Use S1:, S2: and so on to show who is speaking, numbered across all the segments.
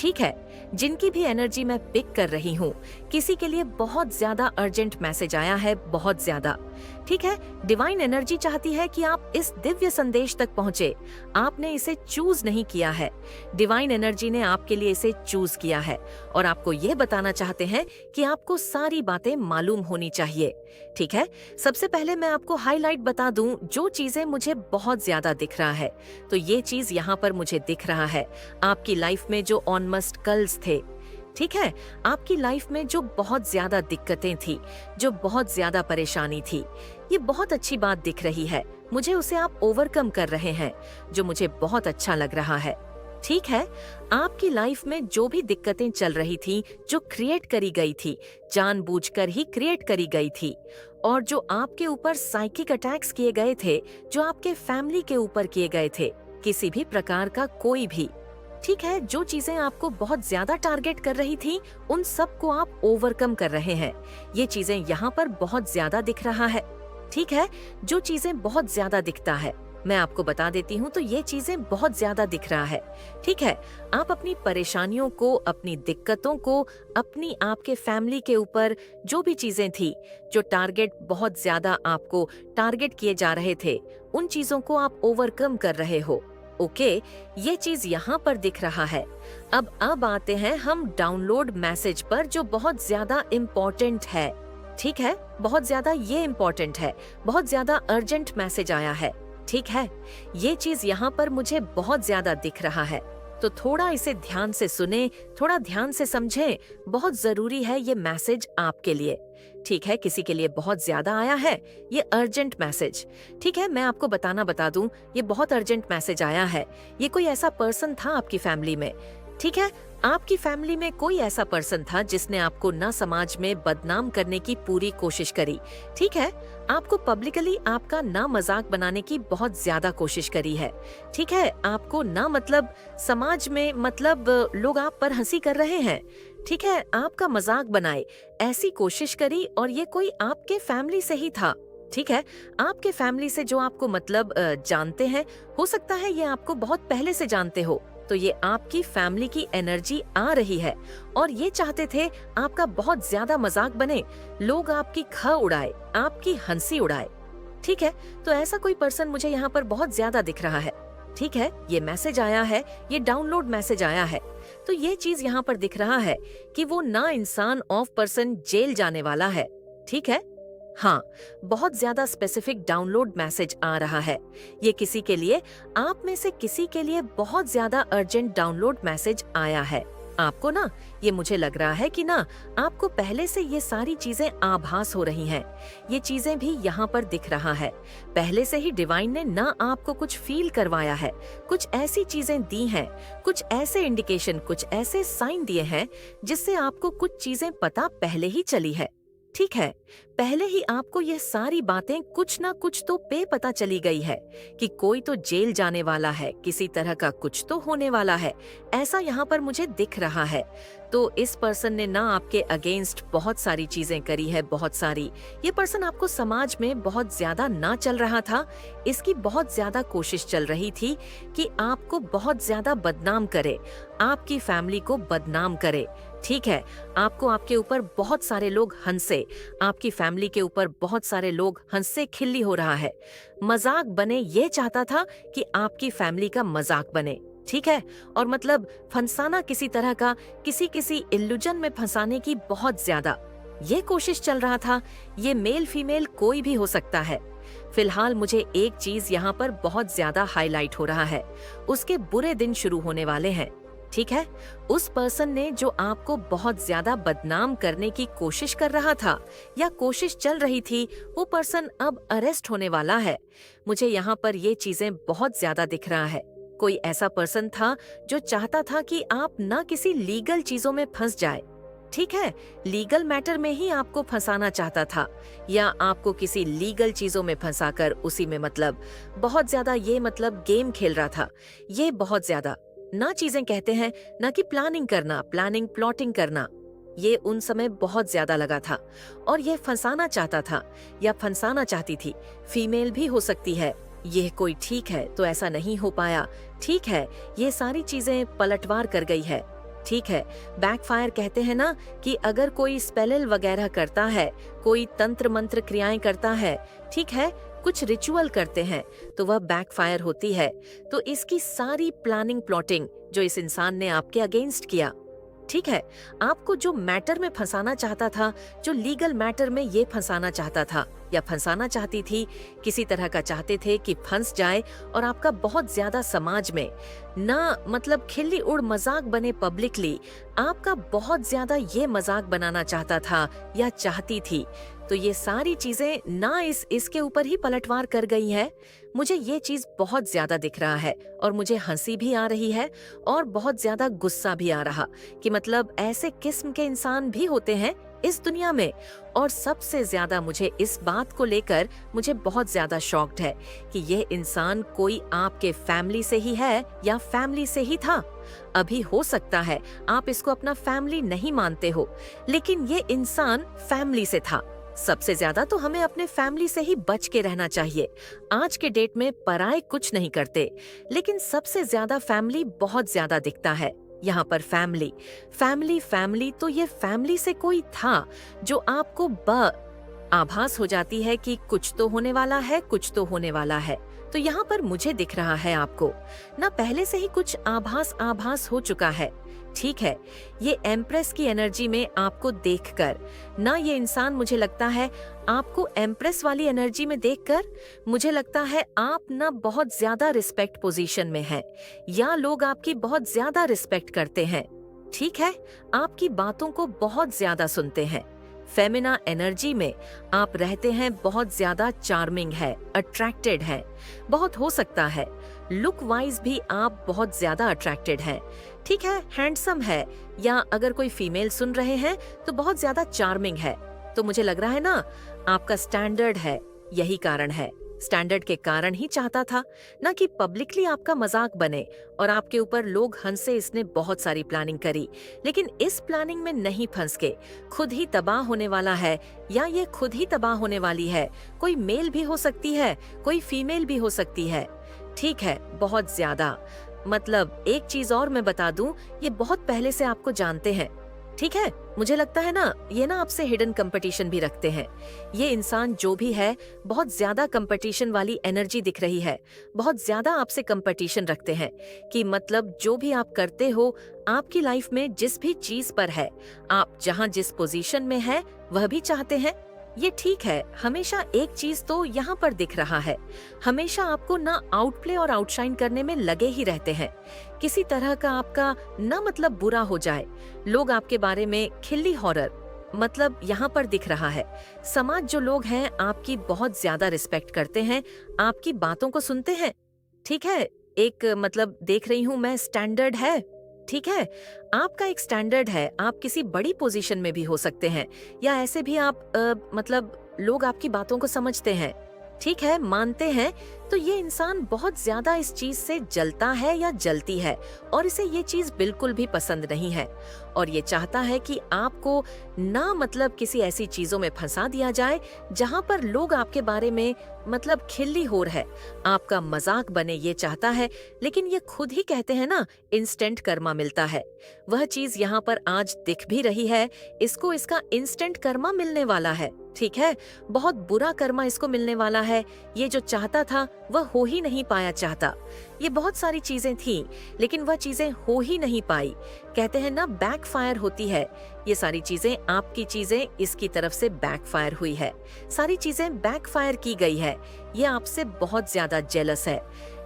S1: ठीक है, जिनकी भी एनर्जी मैं पिक कर रही हूँ, किसी के लिए बहुत ज्यादा अर्जेंट मैसेज आया है, बहुत ज्यादा। ठीक है, डिवाइन एनर्जी चाहती है कि आप इस दिव्य संदेश तक पहुंचे। आपने इसे चूज नहीं किया है, डिवाइन एनर्जी ने आपके लिए इसे चूज किया है और आपको ये बताना चाहते हैं कि आपको सारी बातें मालूम होनी चाहिए। ठीक है, सबसे पहले मैं आपको हाईलाइट बता दूं जो चीजें मुझे बहुत ज्यादा दिख रहा है। तो ये चीज यहाँ पर मुझे दिख रहा है, आपकी लाइफ में जो ऑलमोस्ट कल्स थे, ठीक है, आपकी लाइफ में जो बहुत ज्यादा दिक्कतें थी, जो बहुत ज्यादा परेशानी थी, ये बहुत अच्छी बात दिख रही है। मुझे उसे आप ओवरकम कर रहे हैं, जो मुझे बहुत अच्छा लग रहा है। ठीक है, आपकी लाइफ में जो भी दिक्कतें चल रही थी, जो क्रिएट करी गई थी, जानबूझकर ही क्रिएट करी गई थी, और जो आपके ऊपर साइकिक अटैक्स किए गए थे, जो आपके फैमिली के ऊपर किए गए थे, किसी भी प्रकार का कोई भी, ठीक है, जो चीजें आपको बहुत ज्यादा टारगेट कर रही थी, उन सब को आप ओवरकम कर रहे हैं। ये चीजें यहाँ पर बहुत ज्यादा दिख रहा है। ठीक है, जो चीजें बहुत ज्यादा दिखता है, मैं आपको बता देती हूँ, तो ये चीजें बहुत ज्यादा दिख रहा है। ठीक है, आप अपनी परेशानियों को, अपनी दिक्कतों को, अपनी आपके फैमिली के ऊपर जो भी चीजें थी, जो टारगेट बहुत ज्यादा आपको टारगेट किए जा रहे थे, उन चीजों को आप ओवरकम कर रहे हो। ओके, ये चीज यहाँ पर दिख रहा है। अब आते हैं हम डाउनलोड मैसेज पर, जो बहुत ज्यादा इम्पोर्टेंट है। ठीक है, बहुत ज्यादा ये इम्पोर्टेंट है, बहुत ज्यादा अर्जेंट मैसेज आया है। ठीक है, ये चीज यहाँ पर मुझे बहुत ज्यादा दिख रहा है, तो थोड़ा इसे ध्यान से सुने, थोड़ा ध्यान से समझें। बहुत जरूरी है ये मैसेज आपके लिए। ठीक है, किसी के लिए बहुत ज्यादा आया है ये अर्जेंट मैसेज। ठीक है, मैं आपको बता दूं, ये बहुत अर्जेंट मैसेज आया है। ये कोई ऐसा पर्सन था आपकी फैमिली में। ठीक है, आपकी फैमिली में कोई ऐसा पर्सन था जिसने आपको ना समाज में बदनाम करने की पूरी कोशिश करी। ठीक है, आपको पब्लिकली आपका ना मजाक बनाने की बहुत ज्यादा कोशिश करी है। ठीक है, आपको ना मतलब समाज में मतलब लोग आप पर हंसी कर रहे हैं। ठीक है, आपका मजाक बनाए, ऐसी कोशिश करी, और ये कोई आपके फैमिली से ही था। ठीक है, आपके फैमिली से जो आपको मतलब जानते हैं, हो सकता है ये आपको बहुत पहले से जानते हो, तो ये आपकी फैमिली की एनर्जी आ रही है और ये चाहते थे आपका बहुत ज्यादा मजाक बने, लोग आपकी ख उड़ाए, आपकी हंसी उड़ाए। ठीक है, तो ऐसा कोई पर्सन मुझे यहाँ पर बहुत ज्यादा दिख रहा है। ठीक है, ये मैसेज आया है, ये डाउनलोड मैसेज आया है, तो ये चीज यहाँ पर दिख रहा है कि वो ना इंसान ऑफ पर्सन जेल जाने वाला है। ठीक है, हाँ, बहुत ज्यादा स्पेसिफिक डाउनलोड मैसेज आ रहा है। ये किसी के लिए, आप में से किसी के लिए बहुत ज्यादा अर्जेंट डाउनलोड मैसेज आया है। आपको ना, ये मुझे लग रहा है कि ना आपको पहले से ये सारी चीजें आभास हो रही हैं। ये चीजें भी यहाँ पर दिख रहा है। पहले से ही डिवाइन ने ना आपको कुछ फील करवाया है, कुछ ऐसी चीजें दी हैं, कुछ ऐसे इंडिकेशन, कुछ ऐसे साइन दिए हैं जिससे आपको कुछ चीजें पता पहले ही चली है। ठीक है, पहले ही आपको ये सारी बातें कुछ ना कुछ तो पता चली गई है कि कोई तो जेल जाने वाला है, किसी तरह का कुछ तो होने वाला है, ऐसा यहाँ पर मुझे दिख रहा है। तो इस पर्सन ने ना आपके अगेंस्ट बहुत सारी चीजें करी है, बहुत सारी। ये पर्सन आपको समाज में बहुत ज्यादा ना चल रहा था, इसकी बहुत ज्यादा कोशिश चल रही थी कि आपको बहुत ज्यादा बदनाम करे, आपकी फैमिली को बदनाम करे। ठीक है, आपको आपके ऊपर बहुत सारे लोग हंसे, आपकी फैमिली के ऊपर बहुत सारे लोग हंसे खिल्ली हो रहा है, मजाक बने, ये चाहता था कि आपकी फैमिली का मजाक बने। ठीक है, और मतलब फंसाना किसी तरह का, किसी इल्यूजन में फंसाने की बहुत ज्यादा ये कोशिश चल रहा था। ये मेल फीमेल कोई भी हो सकता है। फिलहाल मुझे एक चीज यहाँ पर बहुत ज्यादा हाईलाइट हो रहा है, उसके बुरे दिन शुरू होने वाले हैं। ठीक है, उस पर्सन ने जो आपको बहुत ज्यादा बदनाम करने की कोशिश कर रहा था या कोशिश चल रही थी, वो पर्सन अब अरेस्ट होने वाला है। मुझे यहाँ पर ये चीजें बहुत ज्यादा दिख रहा है। कोई ऐसा पर्सन था जो चाहता था कि आप ना किसी लीगल चीजों में फंस जाए। ठीक है, लीगल मैटर में ही आपको फंसाना चाहता था, या आपको किसी लीगल चीजों में फंसाकर उसी में मतलब बहुत ज्यादा ये मतलब गेम खेल रहा था। ये बहुत ज्यादा ना चीजें कहते हैं ना कि प्लानिंग करना, प्लानिंग प्लॉटिंग करना, ये उन समय बहुत ज्यादा लगा था और ये फंसाना चाहता था या फंसाना चाहती थी। फीमेल भी हो सकती है। ये कोई ठीक है तो ऐसा नहीं हो पाया। ठीक है, ये सारी चीजें पलटवार कर गई है। ठीक है, बैकफायर कहते हैं ना कि अगर कोई स्पेल वगैरह करता है, कोई तंत्र मंत्र क्रियाएं करता है, ठीक है, कुछ रिचुअल करते हैं, तो वह बैकफायर होती है। तो इसकी सारी प्लानिंग प्लॉटिंग जो इस इंसान ने आपके अगेंस्ट किया, ठीक है, आपको जो मैटर में फंसाना चाहता था, जो लीगल मैटर में ये फंसाना चाहता था या फंसाना चाहती थी, किसी तरह का चाहते थे कि फंस जाए और आपका बहुत ज्यादा समाज में ना मतलब खिल्ली उड़ मजाक बने पब्लिकली, आपका बहुत ज्यादा ये मजाक बनाना चाहता था या चाहती थी। तो ये सारी चीजें ना इसके ऊपर ही पलटवार कर गई है। मुझे ये चीज बहुत ज्यादा दिख रहा है और मुझे हंसी भी आ रही है और बहुत ज्यादा गुस्सा भी आ रहा कि मतलब ऐसे किस्म के इंसान भी होते हैं इस दुनिया में। और सबसे ज्यादा मुझे इस बात को लेकर मुझे बहुत ज्यादा शॉक्ड है कि ये इंसान कोई आपके फैमिली से ही है या फैमिली से ही था। अभी हो सकता है आप इसको अपना फैमिली नहीं मानते हो, लेकिन ये इंसान फैमिली से था। सबसे ज्यादा तो हमें अपने फैमिली से ही बच के रहना चाहिए। आज के डेट में पराये कुछ नहीं करते, लेकिन सबसे ज्यादा फैमिली बहुत ज्यादा दिखता है यहाँ पर। फैमिली फैमिली फैमिली, तो ये फैमिली से कोई था जो आपको आभास हो जाती है कि कुछ तो होने वाला है, कुछ तो होने वाला है। तो यहाँ पर मुझे दिख रहा है आपको ना पहले से ही कुछ आभास हो चुका है, ठीक है। ये एम्प्रेस की एनर्जी में आपको देखकर ना ये इंसान, मुझे लगता है आपको एम्प्रेस वाली एनर्जी में देखकर मुझे लगता है आप ना बहुत ज्यादा रिस्पेक्ट पोजीशन में हैं या लोग आपकी बहुत ज्यादा रिस्पेक्ट करते हैं, ठीक है, आपकी बातों को बहुत ज्यादा सुनते हैं। फेमिना एनर्जी में आप रहते हैं, बहुत ज्यादा चार्मिंग है, अट्रैक्टेड है, बहुत हो सकता है लुक वाइज भी आप बहुत ज्यादा अट्रैक्टेड हैं, ठीक है, हैंडसम है, या अगर कोई फीमेल सुन रहे हैं तो बहुत ज्यादा चार्मिंग है। तो मुझे लग रहा है ना आपका स्टैंडर्ड है, यही कारण है, स्टैंडर्ड के कारण ही चाहता था ना कि पब्लिकली आपका मजाक बने और आपके ऊपर लोग हंसे। इसने बहुत सारी प्लानिंग करी, लेकिन इस प्लानिंग में नहीं फंस के खुद ही तबाह होने वाला है या ये खुद ही तबाह होने वाली है। कोई मेल भी हो सकती है, कोई फीमेल भी हो सकती है, ठीक है, बहुत ज्यादा। मतलब एक चीज और मैं बता दूं, ये बहुत पहले से आपको जानते हैं, ठीक है। मुझे लगता है ना ये ना आपसे हिडन कंपटीशन भी रखते हैं। ये इंसान जो भी है बहुत ज्यादा कंपटीशन वाली एनर्जी दिख रही है, बहुत ज्यादा आपसे कंपटीशन रखते हैं कि मतलब जो भी आप करते हो आपकी लाइफ में जिस भी चीज पर है, आप जहां जिस पोजीशन में है वह भी चाहते हैं। ये ठीक है, हमेशा एक चीज तो यहाँ पर दिख रहा है, हमेशा आपको ना आउटप्ले और आउटशाइन करने में लगे ही रहते हैं। किसी तरह का आपका ना मतलब बुरा हो जाए, लोग आपके बारे में खिल्ली हॉरर मतलब यहाँ पर दिख रहा है। समाज जो लोग हैं आपकी बहुत ज्यादा रिस्पेक्ट करते हैं, आपकी बातों को सुनते हैं, ठीक है। एक मतलब देख रही हूँ मैं, स्टैंडर्ड है, ठीक है, आपका एक स्टैंडर्ड है। आप किसी बड़ी पोजीशन में भी हो सकते हैं या ऐसे भी आप मतलब लोग आपकी बातों को समझते हैं, ठीक है, मानते हैं। तो ये इंसान बहुत ज्यादा इस चीज से जलता है या जलती है और इसे ये चीज बिल्कुल भी पसंद नहीं है और ये चाहता है कि आपको ना मतलब किसी ऐसी चीजों में फंसा दिया जाए जहां पर लोग आपके बारे में मतलब खिल्ली होर है, आपका मजाक बने, ये चाहता है। लेकिन ये खुद ही कहते हैं ना इंस्टेंट कर्मा मिलता है, वह चीज यहाँ पर आज दिख भी रही है। इसको इसका इंस्टेंट कर्मा मिलने वाला है, ठीक है, बहुत बुरा कर्मा इसको मिलने वाला है। ये जो चाहता था वह हो ही नहीं पाया चाहता। ये बहुत सारी चीजें थी लेकिन वह चीजें हो ही नहीं पाई। कहते हैं ना बैकफायर होती है, ये सारी चीजें आपकी चीजें इसकी तरफ से बैकफायर हुई है, सारी चीजें बैकफायर की गई है। ये आपसे बहुत ज्यादा जेलस है।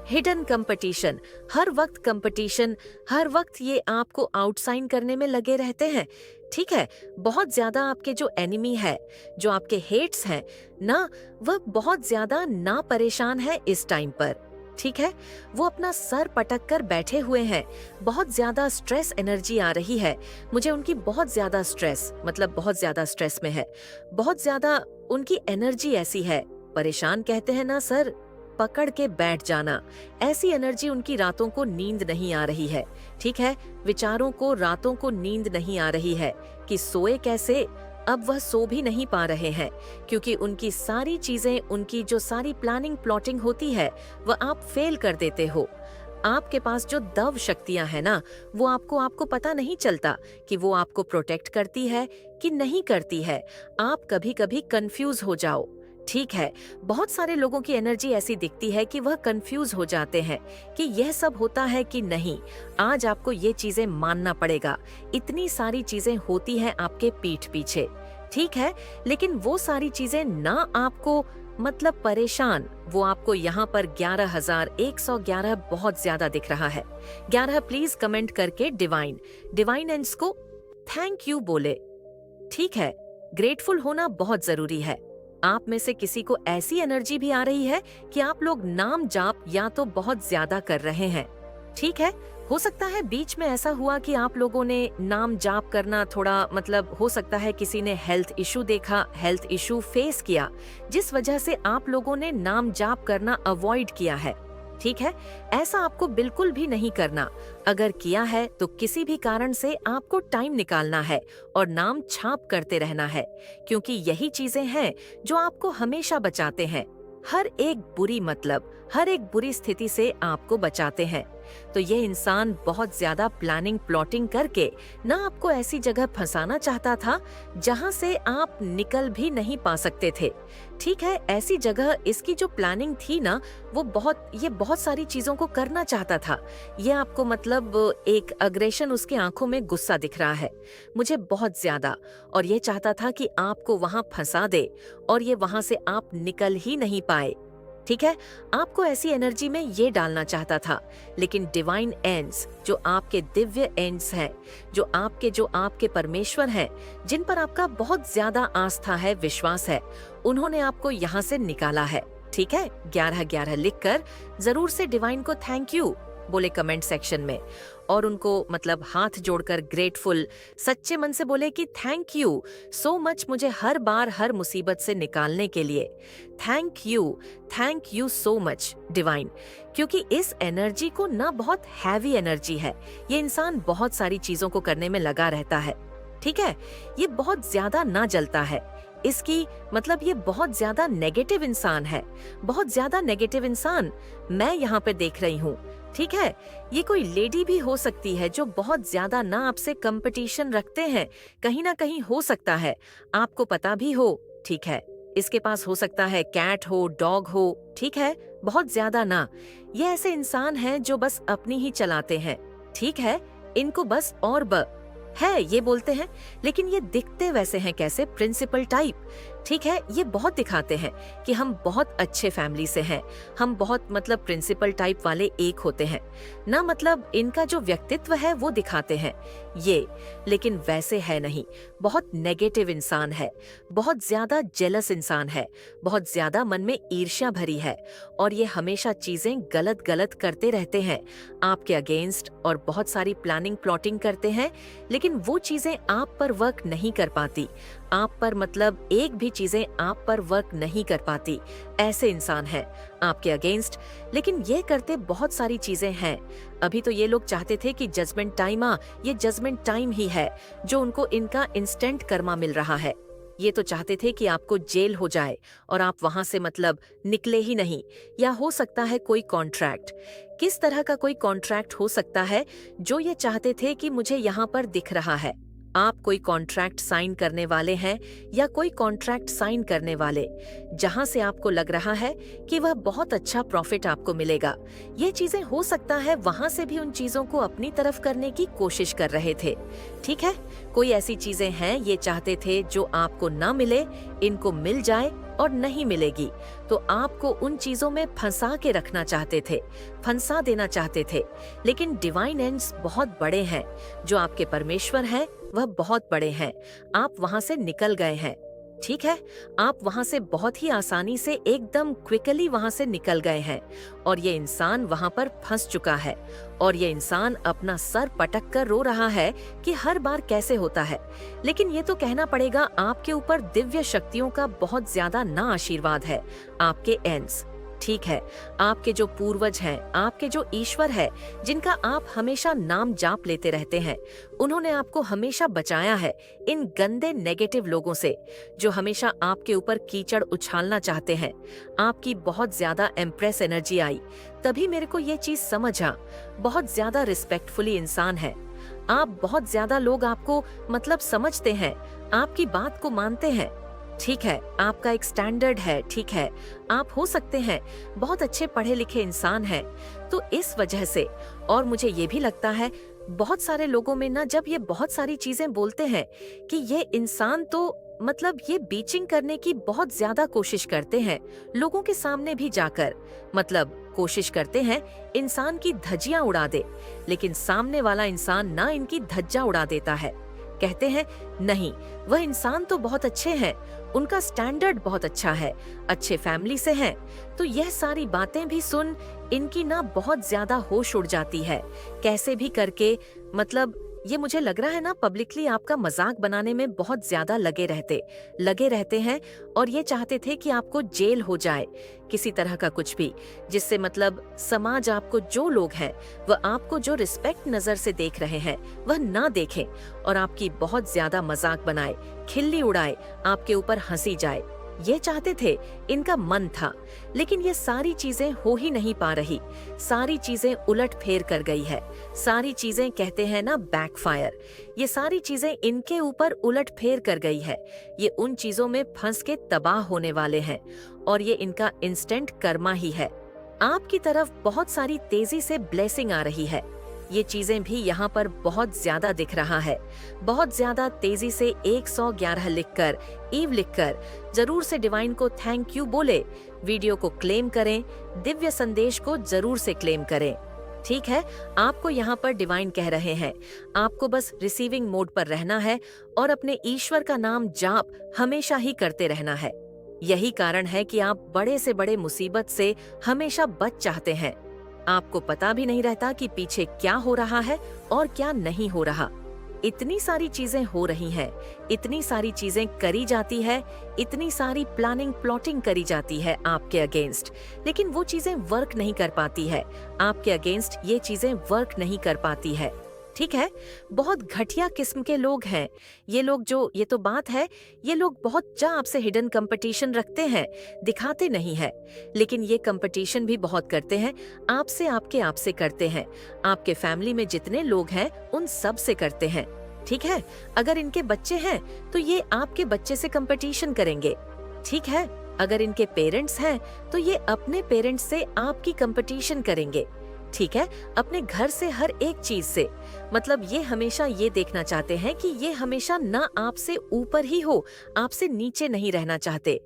S1: हिडन कंपटीशन, हर वक्त कंपटीशन, हर वक्त ये आपको आउटसाइन करने में लगे रहते हैं, ठीक है। बहुत ज्यादा आपके जो एनिमी है, जो आपके हेट्स हैं ना, वह बहुत ज्यादा ना परेशान है इस टाइम पर, ठीक है। वो अपना सर पटक कर बैठे हुए हैं, बहुत ज्यादा स्ट्रेस एनर्जी आ रही है मुझे उनकी, बहुत ज्यादा स्ट्रेस मतलब बहुत ज्यादा स्ट्रेस में है, बहुत ज्यादा उनकी एनर्जी ऐसी है। परेशान कहते हैं ना सर, पकड़ के बैठ जाना, ऐसी एनर्जी उनकी। रातों को नींद नहीं आ रही है, ठीक है, विचारों को रातों को नींद नहीं आ रही है कि सोए कैसे। अब वह सो भी नहीं पा रहे हैं क्योंकि उनकी सारी चीजें, उनकी जो सारी प्लानिंग प्लॉटिंग होती है वह आप फेल कर देते हो। आपके पास जो दव शक्तियां है ना, वो आपको पता नहीं चलता कि वो आपको प्रोटेक्ट करती है कि नहीं करती है। आप कभी कभी कंफ्यूज हो जाओ। ठीक है, बहुत सारे लोगों की एनर्जी ऐसी दिखती है कि वह कंफ्यूज हो जाते हैं कि यह सब होता है कि नहीं। आज आपको ये चीजें मानना पड़ेगा, इतनी सारी चीजें होती हैं आपके पीठ पीछे। ठीक है, लेकिन वो सारी चीजें ना आपको मतलब परेशान, वो आपको यहाँ पर 11,111 बहुत ज्यादा दिख रहा है। 11 प्लीज कमेंट करके डिवाइन एंड्स को थैंक यू बोले। ठीक है, ग्रेटफुल होना बहुत जरूरी है। आप में से किसी को ऐसी एनर्जी भी आ रही है कि आप लोग नाम जाप या तो बहुत ज्यादा कर रहे हैं। ठीक है, हो सकता है बीच में ऐसा हुआ कि आप लोगों ने नाम जाप करना थोड़ा मतलब हो सकता है किसी ने हेल्थ इशू देखा, हेल्थ इशू फेस किया, जिस वजह से आप लोगों ने नाम जाप करना अवॉइड किया है। ठीक है, ऐसा आपको बिल्कुल भी नहीं करना। अगर किया है तो किसी भी कारण से आपको टाइम निकालना है और नाम छाप करते रहना है, क्योंकि यही चीजें हैं जो आपको हमेशा बचाते हैं। हर एक बुरी मतलब हर एक बुरी स्थिति से आपको बचाते हैं। तो ये इंसान बहुत ज्यादा प्लानिंग प्लॉटिंग करके ना आपको ऐसी जगह फंसाना चाहता था जहां से आप निकल भी नहीं पा सकते थे। ठीक है, ऐसी जगह इसकी जो प्लानिंग थी ना, वो बहुत सारी चीजों को करना चाहता था। ये आपको मतलब एक अग्रेशन, उसके आंखों में गुस्सा दिख रहा है मुझे बहुत ज्यादा, और ये चाहता था कि आपको वहां फंसा दे और ये वहां से आप निकल ही नहीं पाए। ठीक है, आपको ऐसी एनर्जी में ये डालना चाहता था, लेकिन डिवाइन एंड्स जो आपके दिव्य एंड्स हैं, जो आपके परमेश्वर हैं, जिन पर आपका बहुत ज्यादा आस्था है, विश्वास है, उन्होंने आपको यहाँ से निकाला है। ठीक है, 11-11 लिखकर जरूर से डिवाइन को थैंक यू बोले कमेंट सेक्शन में, और उनको मतलब हाथ जोड़कर ग्रेटफुल सच्चे मन से बोले कि थैंक यू सो मच मुझे हर बार हर मुसीबत से निकालने के लिए। Thank you so much divine, क्योंकि इस एनर्जी को ना बहुत हैवी एनर्जी है। ये इंसान बहुत सारी चीजों को करने में लगा रहता है। ठीक है, ये बहुत ज्यादा ना जलता है, इसकी मतलब ये बहुत ज्यादा नेगेटिव इंसान है, बहुत ज्यादा नेगेटिव इंसान मैं यहाँ पे देख रही हूँ। ठीक है, ये कोई लेडी भी हो सकती है जो बहुत ज्यादा ना आपसे कंपटीशन रखते हैं, कहीं ना कहीं हो सकता है आपको पता भी हो। ठीक है, इसके पास हो सकता है कैट हो, डॉग हो। ठीक है, बहुत ज्यादा ना, ये ऐसे इंसान हैं जो बस अपनी ही चलाते हैं। ठीक है, इनको बस और है ये बोलते हैं, लेकिन ये दिखते वैसे हैं कैसे, प्रिंसिपल टाइप। ठीक है, ये बहुत दिखाते हैं कि हम बहुत अच्छे फैमिली से हैं, हम बहुत मतलब प्रिंसिपल टाइप वाले एक होते हैं ना, मतलब इनका जो व्यक्तित्व है वो दिखाते हैं ये, लेकिन वैसे है नहीं। बहुत नेगेटिव इंसान है, बहुत ज्यादा जेलस इंसान है, बहुत ज्यादा मन में ईर्ष्या भरी है, और ये हमेशा चीजें गलत गलत करते रहते हैं आपके अगेंस्ट, और बहुत सारी प्लानिंग प्लॉटिंग करते हैं, लेकिन वो चीजें आप पर वर्क नहीं कर पाती, आप पर मतलब एक भी चीजें आप पर वर्क नहीं कर पाती। ऐसे इंसान हैं आपके अगेंस्ट, लेकिन ये करते बहुत सारी चीजें हैं। अभी तो ये लोग चाहते थे कि जजमेंट टाइम ये जजमेंट टाइम ही है जो उनको इनका इंस्टेंट कर्मा मिल रहा है। ये तो चाहते थे कि आपको जेल हो जाए और आप वहां से मतलब निकले ही नहीं, या हो सकता है कोई कॉन्ट्रैक्ट, किस तरह का कोई कॉन्ट्रैक्ट हो सकता है जो ये चाहते थे कि मुझे यहाँ पर दिख रहा है। आप कोई कॉन्ट्रैक्ट साइन करने वाले हैं या कोई कॉन्ट्रैक्ट साइन करने वाले जहां से आपको लग रहा है कि वह बहुत अच्छा प्रॉफिट आपको मिलेगा। ये चीजें हो सकता है वहां से भी उन चीजों को अपनी तरफ करने की कोशिश कर रहे थे। ठीक है, कोई ऐसी चीजें हैं ये चाहते थे जो आपको ना मिले, इनको मिल जाए और नहीं मिलेगी तो आपको उन चीजों में फंसा के रखना चाहते थे, फंसा देना चाहते थे। लेकिन डिवाइन एंड्स बहुत बड़े हैं, जो आपके परमेश्वर हैं वह बहुत बड़े हैं, आप वहां से निकल गए हैं। ठीक है, आप वहां से बहुत ही आसानी से एकदम क्विकली वहां से निकल गए हैं, और ये इंसान वहां पर फंस चुका है, और ये इंसान अपना सर पटक कर रो रहा है कि हर बार कैसे होता है। लेकिन ये तो कहना पड़ेगा आपके ऊपर दिव्य शक्तियों का बहुत ज्यादा ना आशीर्वाद है आपके एंड्स। ठीक है, आपके जो पूर्वज हैं, आपके जो ईश्वर है, जिनका आप हमेशा नाम जाप लेते रहते हैं, उन्होंने आपको हमेशा बचाया है इन गंदे नेगेटिव लोगों से, जो हमेशा आपके ऊपर कीचड़ उछालना चाहते हैं। आपकी बहुत ज्यादा एम्प्रेस एनर्जी आई, तभी मेरे को ये चीज समझा। बहुत ज्यादा रिस्पेक्टफुली इंसान है आप, बहुत ज्यादा लोग आपको मतलब समझते हैं, आपकी बात को मानते हैं। ठीक है, आपका एक स्टैंडर्ड है, ठीक है, आप हो सकते हैं बहुत अच्छे पढ़े लिखे इंसान हैं। तो इस वजह से, और मुझे ये भी लगता है बहुत सारे लोगों में ना, जब ये बहुत सारी चीजें बोलते हैं कि ये इंसान तो मतलब ये बीचिंग करने की बहुत ज्यादा कोशिश करते हैं लोगों के सामने भी जाकर, मतलब कोशिश करते हैं इंसान की धज्जियां उड़ा दे, लेकिन सामने वाला इंसान ना इनकी धज्जा उड़ा देता है। कहते हैं नहीं, वह इंसान तो बहुत अच्छे हैं, उनका स्टैंडर्ड बहुत अच्छा है, अच्छे फैमिली से हैं। तो यह सारी बातें भी सुन इनकी ना बहुत ज्यादा होश उड़ जाती है, कैसे भी करके। मतलब ये मुझे लग रहा है ना, पब्लिकली आपका मजाक बनाने में बहुत ज्यादा लगे रहते हैं, और ये चाहते थे कि आपको जेल हो जाए, किसी तरह का कुछ भी, जिससे मतलब समाज आपको, जो लोग हैं वह आपको जो रिस्पेक्ट नजर से देख रहे हैं वह ना देखें, और आपकी बहुत ज्यादा मजाक बनाए, खिल्ली उड़ाए, आपके ऊपर हंसी जाए। ये चाहते थे, इनका मन था। लेकिन ये सारी चीजें हो ही नहीं पा रही, सारी चीजें उलट फेर कर गई है, सारी चीजें कहते हैं ना बैकफायर, ये सारी चीजें इनके ऊपर उलट फेर कर गई है। ये उन चीजों में फंस के तबाह होने वाले हैं, और ये इनका इंस्टेंट कर्मा ही है। आपकी तरफ बहुत सारी तेजी से ब्लेसिंग आ रही है, ये चीजें भी यहाँ पर बहुत ज्यादा दिख रहा है। बहुत ज्यादा तेजी से 111 लिखकर, ईव लिखकर जरूर से डिवाइन को थैंक यू बोले, वीडियो को क्लेम करें, दिव्य संदेश को जरूर से क्लेम करें। ठीक है, आपको यहाँ पर डिवाइन कह रहे हैं, आपको बस रिसीविंग मोड पर रहना है और अपने ईश्वर का नाम जाप हमेशा ही करते रहना है। यही कारण है कि आप बड़े से बड़े मुसीबत से हमेशा बच चाहते हैं। आपको पता भी नहीं रहता कि पीछे क्या हो रहा है और क्या नहीं हो रहा। इतनी सारी चीजें हो रही हैं, इतनी सारी चीजें करी जाती है, इतनी सारी प्लानिंग प्लॉटिंग करी जाती है आपके अगेंस्ट, लेकिन वो चीजें वर्क नहीं कर पाती है। आपके अगेंस्ट ये चीजें वर्क नहीं कर पाती है। ठीक है, बहुत घटिया किस्म के लोग हैं ये लोग, जो ये तो बात है, ये लोग बहुत जा आपसे हिडन कंपटीशन रखते हैं, दिखाते नहीं है, लेकिन ये कंपटीशन भी बहुत करते हैं आपसे, आपसे करते हैं, आपके फैमिली में जितने लोग हैं उन सब से करते हैं। ठीक है, अगर इनके बच्चे हैं तो ये आपके बच्चे से कंपटीशन करेंगे। ठीक है, अगर इनके पेरेंट्स हैं तो ये अपने पेरेंट्स से आपकी कंपटीशन करेंगे। ठीक है, अपने घर से हर एक चीज से, मतलब ये हमेशा ये देखना चाहते हैं कि ये हमेशा ना आपसे ऊपर ही हो, आपसे नीचे नहीं रहना चाहते।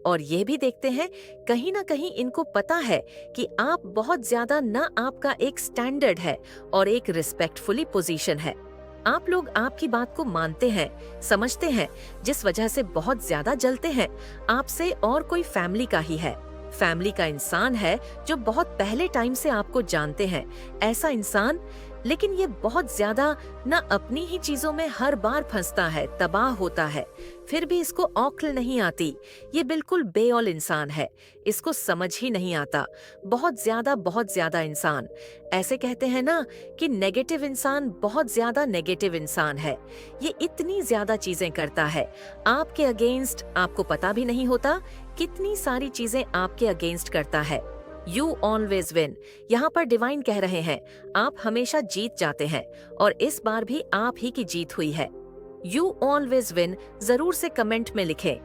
S1: और ये भी देखते हैं, कहीं ना कहीं इनको पता है कि आप बहुत ज्यादा ना, आपका एक स्टैंडर्ड है और एक रिस्पेक्टफुली पोजीशन है। आप लोग आपकी बात को मानते हैं, समझते हैं, जिस वजह से बहुत ज्यादा जलते हैं आपसे, और कोई फैमिली का ही है, फैमिली का इंसान है जो बहुत पहले टाइम से आपको जानते हैं, ऐसा इंसान। लेकिन ये बहुत ज्यादा ना अपनी ही चीजों में हर बार फंसता है, तबाह होता है, फिर भी इसको औक्ल नहीं आती। ये बिल्कुल बेऔल इंसान है, इसको समझ ही नहीं आता। बहुत ज्यादा इंसान, ऐसे कहते हैं ना कि नेगेटिव इंसान बहुत ज्यादा नेगेटिव इंसान है। ये इतनी ज्यादा चीजें करता है आपके अगेंस्ट, आपको पता भी नहीं होता कितनी सारी चीजें आपके अगेंस्ट करता है। यू ऑलवेज विन, यहाँ पर डिवाइन कह रहे हैं, आप हमेशा जीत जाते हैं, और इस बार भी आप ही की जीत हुई है। यू ऑलवेज विन जरूर से कमेंट में लिखें,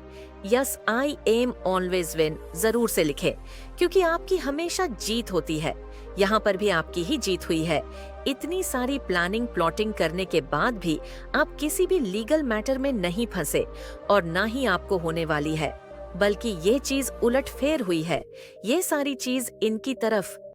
S1: yes I am always win जरूर से लिखें, क्योंकि आपकी हमेशा जीत होती है। यहाँ पर भी आपकी ही जीत हुई है। इतनी सारी प्लानिंग प्लॉटिंग करने के बाद भी आप किसी भी लीगल मैटर में नहीं फंसे, और ना ही आपको होने वाली है, बल्कि ये चीज उलट फेर हुई है। ये सारी चीज इनकी तरफ